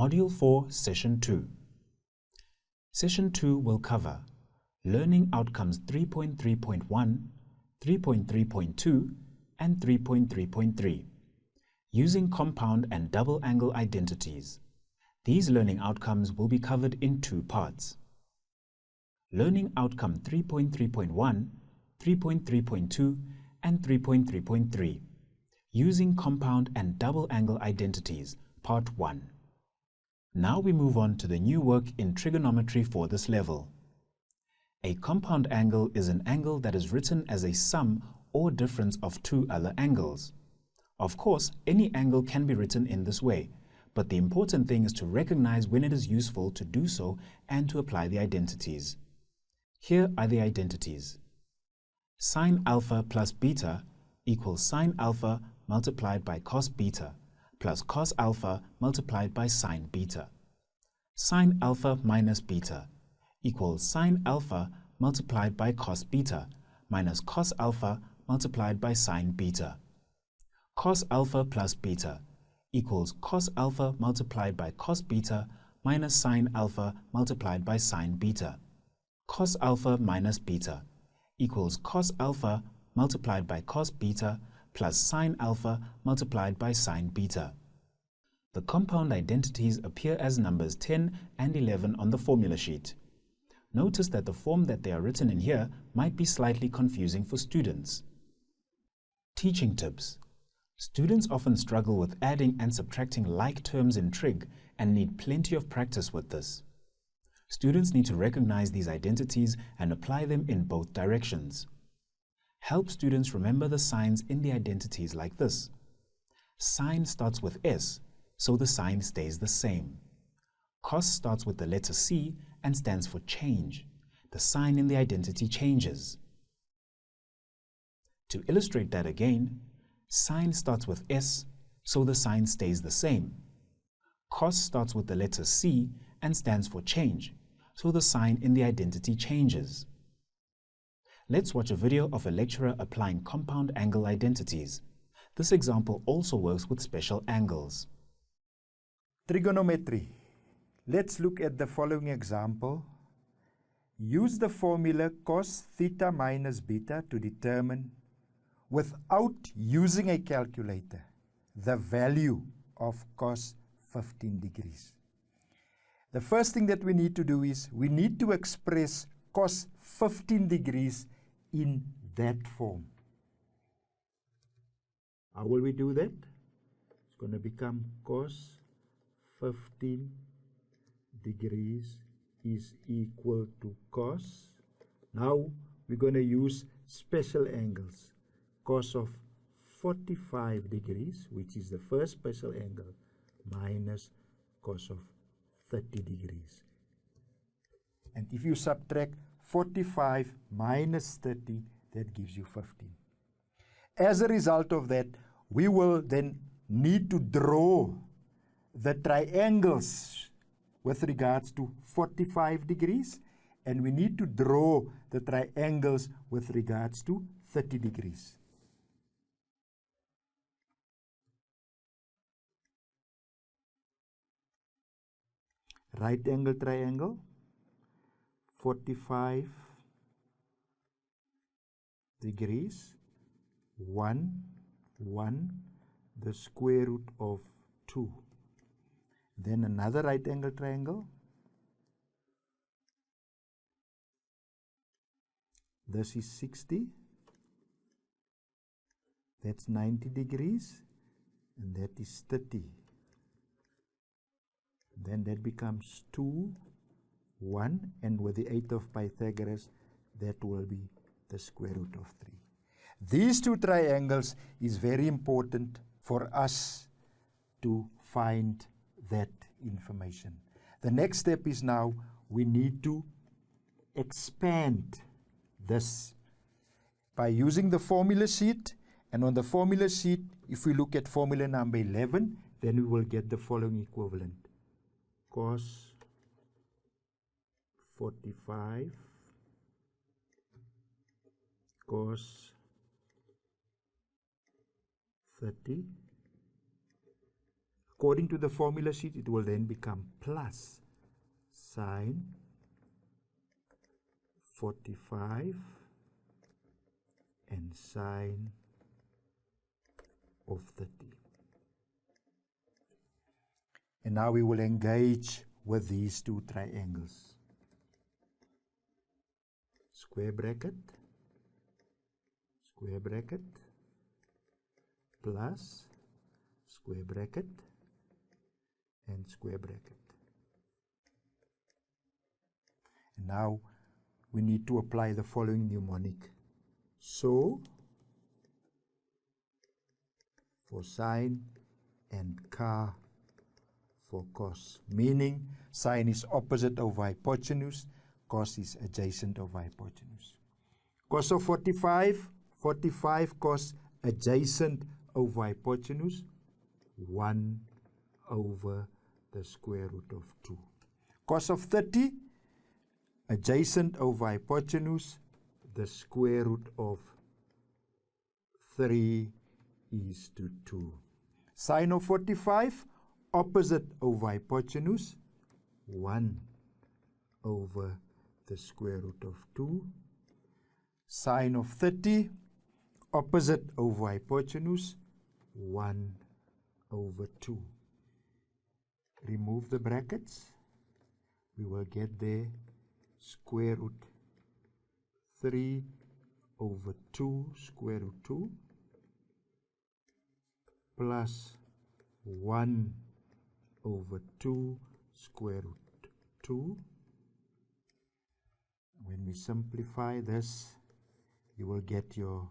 Module 4, Session 2. Session 2 will cover Learning Outcomes 3.3.1, 3.3.2, and 3.3.3, using compound and double angle identities. These learning outcomes will be covered in two parts. Learning Outcome 3.3.1, 3.3.2, and 3.3.3, using compound and double angle identities, Part 1. Now we move on to the new work in trigonometry for this level. A compound angle is an angle that is written as a sum or difference of two other angles. Of course, any angle can be written in this way, but the important thing is to recognize when it is useful to do so and to apply the identities. Here are the identities. Sine alpha plus beta equals sine alpha multiplied by cos beta plus cos alpha multiplied by sine beta. Sine alpha minus beta equals sine alpha multiplied by cos beta minus cos alpha multiplied by sine beta. Cos alpha plus beta equals cos alpha multiplied by cos beta minus sine alpha multiplied by sine beta. Cos alpha minus beta equals cos alpha multiplied by cos beta plus sine alpha multiplied by sine beta. The compound identities appear as numbers 10 and 11 on the formula sheet. Notice that the form that they are written in here might be slightly confusing for students. Teaching tips. Students often struggle with adding and subtracting like terms in trig and need plenty of practice with this. Students need to recognize these identities and apply them in both directions. Help students remember the signs in the identities like this. Sine starts with S, so the sign stays the same. Cos starts with the letter C and stands for change. The sign in the identity changes. To illustrate that again, sine starts with S, so the sign stays the same. Cos starts with the letter C and stands for change, so the sign in the identity changes. Let's watch a video of a lecturer applying compound angle identities. This example also works with special angles. Trigonometry. Let's look at the following example. Use the formula cos theta minus beta to determine, without using a calculator, the value of cos 15 degrees. The first thing that we need to do is we need to express cos 15 degrees in that form. How will we do that? It's going to become cos 15 degrees is equal to cos. Now we're going to use special angles. Cos of 45 degrees, which is the first special angle, minus cos of 30 degrees. And if you subtract 45 minus 30, that gives you 15. As a result of that, we will then need to draw the triangles with regards to 45 degrees, and we need to draw the triangles with regards to 30 degrees. Right angle triangle, 45 degrees, 1, 1, the square root of 2. Then another right angle triangle. This is 60. That's 90 degrees. And that is 30. Then that becomes 2, 1. And with the 8 of Pythagoras, that will be the square root of 3. These two triangles is very important for us to find that information. The next step is now we need to expand this by using the formula sheet. And on the formula sheet, if we look at formula number 11, then we will get the following equivalent. Cos 45 cos 30 according to the formula sheet, it will then become plus sine 45 and sine of 30. And now we will engage with these two triangles. Square bracket, plus square bracket, and square bracket. And now we need to apply the following mnemonic. So, for sine and car for cos, meaning sine is opposite over hypotenuse, cos is adjacent over hypotenuse. Cos of 45, 45 cos adjacent over hypotenuse, 1 over the square root of 2. Cos of 30, adjacent over hypotenuse, the square root of 3 is to 2. Sine of 45, opposite over hypotenuse, 1 over the square root of 2. Sine of 30, opposite over hypotenuse, 1 over 2. Remove the brackets. We will get there square root 3 over 2 square root 2 plus 1 over 2 square root 2. When we simplify this, you will get your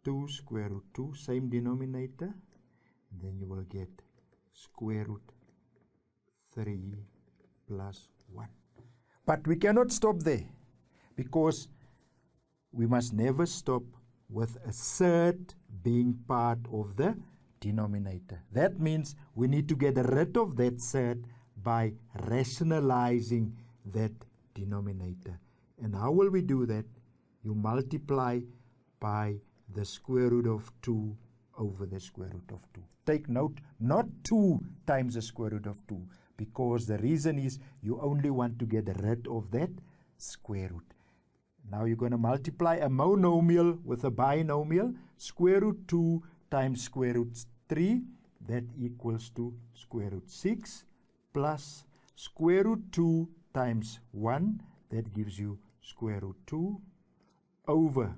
2 square root 2, same denominator, and then you will get square root 3 plus 1. But we cannot stop there, because we must never stop with a third being part of the denominator. That means we need to get rid of that third by rationalizing that denominator. And how will we do that? You multiply by the square root of 2 over the square root of 2. Take note, not 2 times the square root of 2, because the reason is you only want to get rid of that square root. Now you're going to multiply a monomial with a binomial. Square root 2 times square root 3, that equals to square root 6, plus square root 2 times 1, that gives you square root 2, over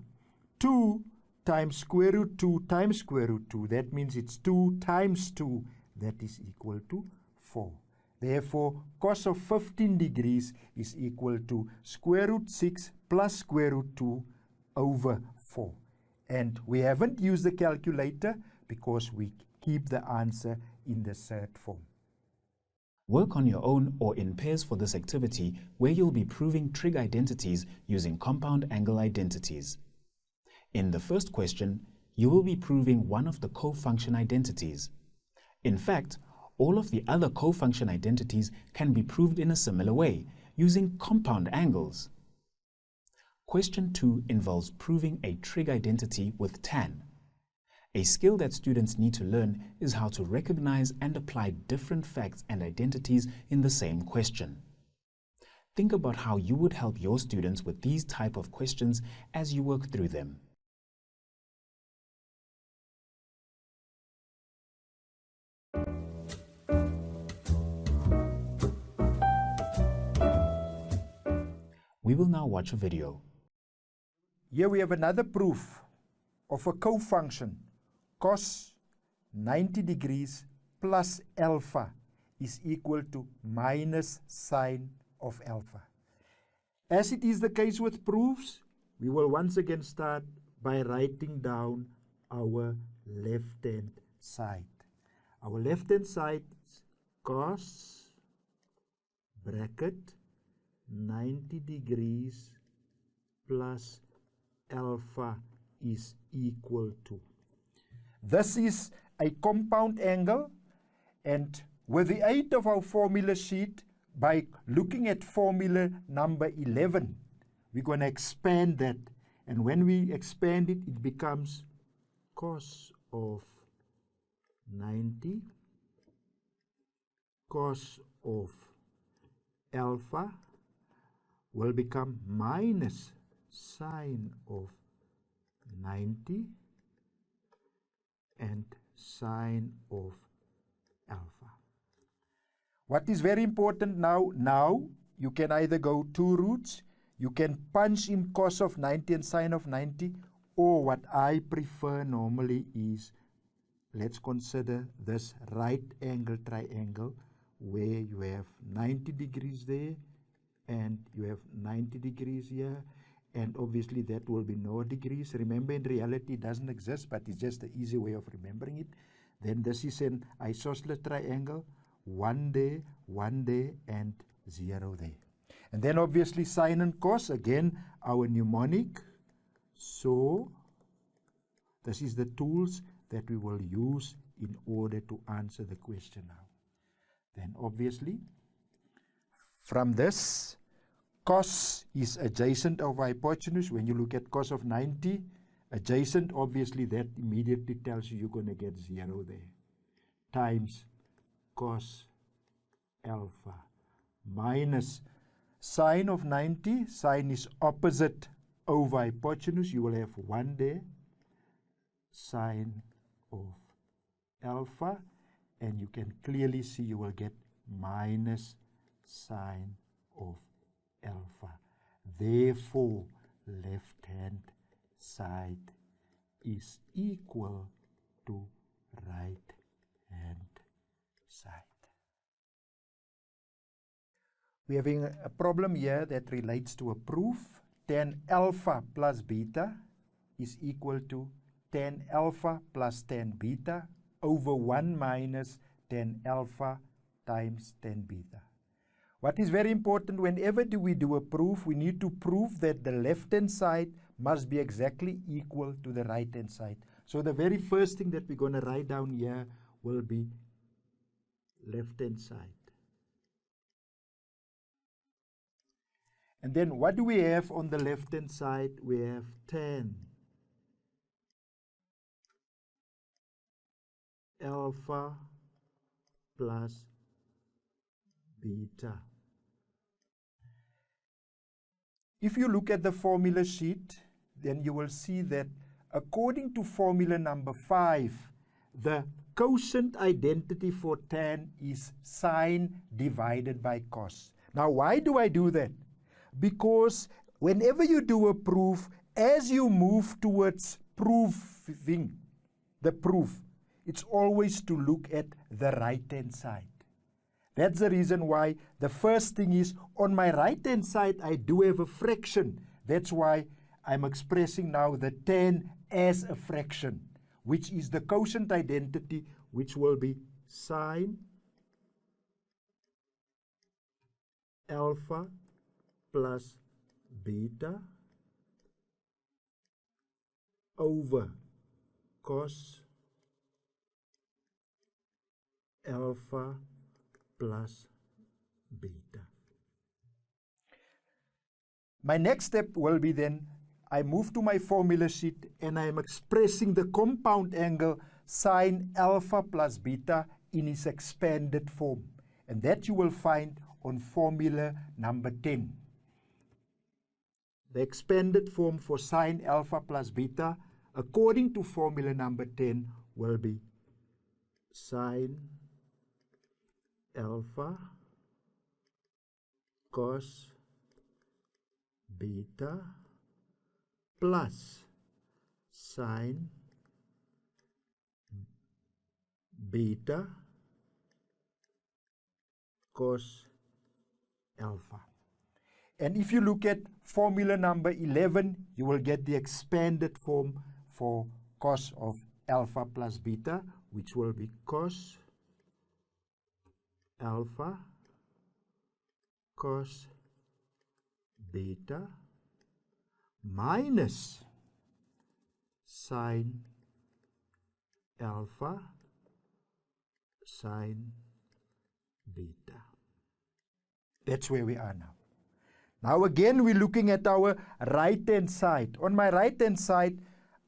2 times square root 2 times square root 2. That means it's 2 times 2, that is equal to 4. Therefore, cos of 15 degrees is equal to square root 6 plus square root 2 over 4. And we haven't used the calculator because we keep the answer in the third form. Work on your own or in pairs for this activity, where you'll be proving trig identities using compound angle identities. In the first question, you will be proving one of the co-function identities. In fact, all of the other co-function identities can be proved in a similar way, using compound angles. Question 2 involves proving a trig identity with tan. A skill that students need to learn is how to recognize and apply different facts and identities in the same question. Think about how you would help your students with these type of questions as you work through them. We will now watch a video. Here we have another proof of a co-function. Cos 90 degrees plus alpha is equal to minus sine of alpha. As it is the case with proofs, we will once again start by writing down our left-hand side. Our left-hand side is cos bracket 90 degrees plus alpha is equal to. This is a compound angle, and with the aid of our formula sheet, by looking at formula number 11, we're going to expand that. And when we expand it, it becomes cos of 90 cos of alpha will become minus sine of 90 and sine of alpha. What is very important now you can either go 2 roots, you can punch in cos of 90 and sine of 90, or what I prefer normally is, let's consider this right angle triangle where you have 90 degrees there and you have 90 degrees here, and obviously that will be no degrees. Remember, in reality it doesn't exist, but it's just the easy way of remembering it. Then this is an isosceles triangle, 1 there, 1 there, and 0 there. And then obviously sine and cos, again our mnemonic. So this is the tools that we will use in order to answer the question now. Then obviously from this, cos is adjacent of hypotenuse. When you look at cos of 90, adjacent, obviously that immediately tells you you're going to get 0 there, times cos alpha minus sine of 90. Sine is opposite over hypotenuse. You will have 1 there, sine of alpha, and you can clearly see you will get minus sine of alpha. Therefore, left-hand side is equal to right-hand side. We're having a problem here that relates to a proof. Tan alpha plus beta is equal to tan alpha plus tan beta over 1 minus tan alpha times tan beta. What is very important, whenever we do a proof, we need to prove that the left-hand side must be exactly equal to the right-hand side. So the very first thing that we're going to write down here will be left-hand side. And then what do we have on the left-hand side? We have tan alpha plus beta. If you look at the formula sheet, then you will see that according to formula number 5, the quotient identity for tan is sine divided by cos. Now, why do I do that? Because whenever you do a proof, as you move towards proving the proof, it's always to look at the right-hand side. That's the reason why the first thing is, on my right-hand side, I do have a fraction. That's why I'm expressing now the tan as a fraction, which is the quotient identity, which will be sine alpha plus beta over cos alpha plus beta. My next step will be then, I move to my formula sheet and I am expressing the compound angle sine alpha plus beta in its expanded form. And that you will find on formula number 10. The expanded form for sine alpha plus beta, according to formula number 10, will be sine alpha cos beta plus sine beta cos alpha. And if you look at formula number 11, you will get the expanded form for cos of alpha plus beta, which will be cos alpha cos beta minus sine alpha sine beta. That's where we are now. Now again, we're looking at our right-hand side. On my right-hand side,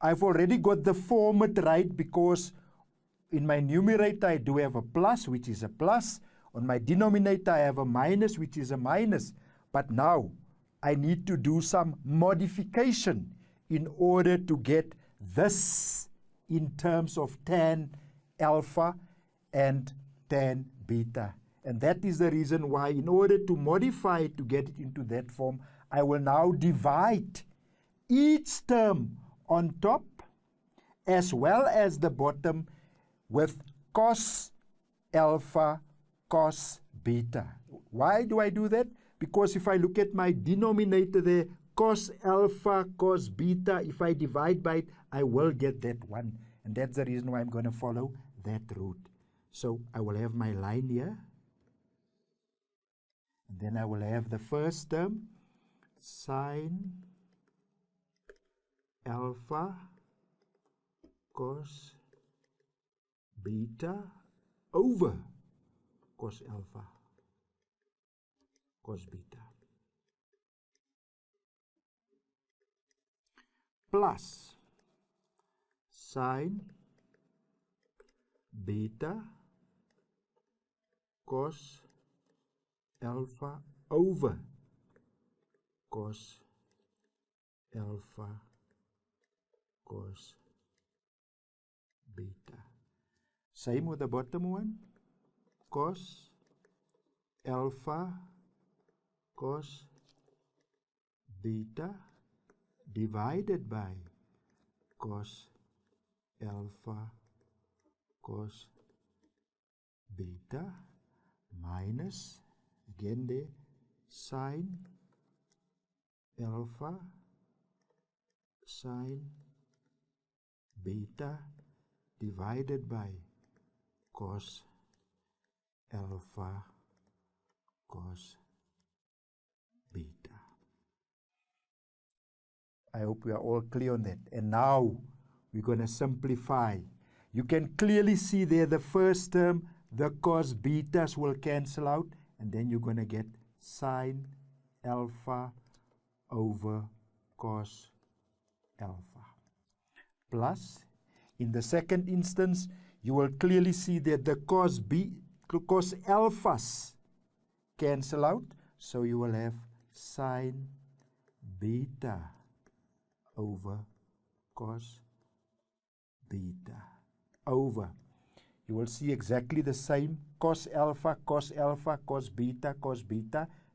I've already got the format right because in my numerator I do have a plus, which is a plus. On my denominator, I have a minus, which is a minus. But now, I need to do some modification in order to get this in terms of tan alpha and tan beta. And that is the reason why, in order to modify it to get it into that form, I will now divide each term on top as well as the bottom with cos alpha, cos beta. Why do I do that? Because if I look at my denominator there, cos alpha, cos beta, if I divide by it, I will get that one. And that's the reason why I'm going to follow that route. So I will have my line here. And then I will have the first term, sine alpha cos beta over cos alpha cos beta plus sine beta cos alpha over cos alpha cos beta. Same with the bottom one, cos alpha cos beta divided by cos alpha cos beta minus, again there, sine alpha sine beta divided by cos alpha cos beta. I hope we are all clear on that. And now we're going to simplify. You can clearly see there the first term, the cos betas will cancel out, and then you're going to get sine alpha over cos alpha. Plus, in the second instance, you will clearly see that the cos alphas cancel out, so you will have sine beta over cos beta over. You will see exactly the same cos alpha, cos beta,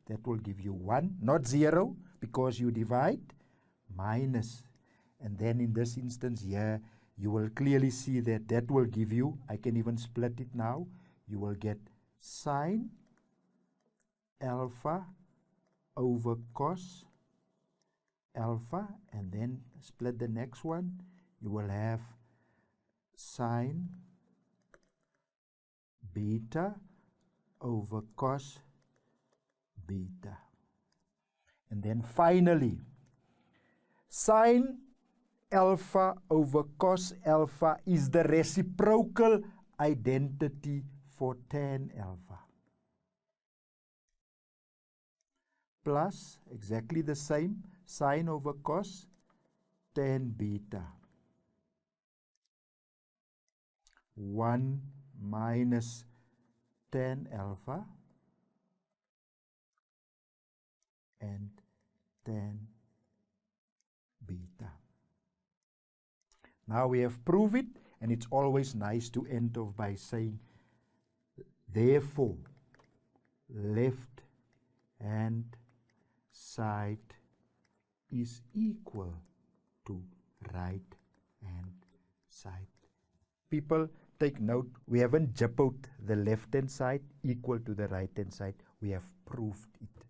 that will give you 1, not 0, because you divide, minus. And then in this instance here, you will clearly see that that will give you, I can even split it now, you will get sine alpha over cos alpha, and then split the next one, you will have sine beta over cos beta. And then finally, sine alpha over cos alpha is the reciprocal identity for tan alpha. Plus, exactly the same, sine over cos, tan beta. 1 minus tan alpha and tan beta. Now we have proved it, and it's always nice to end off by saying, therefore, left hand side is equal to right hand side. People, take note, we haven't jippoed the left hand side equal to the right hand side. We have proved it.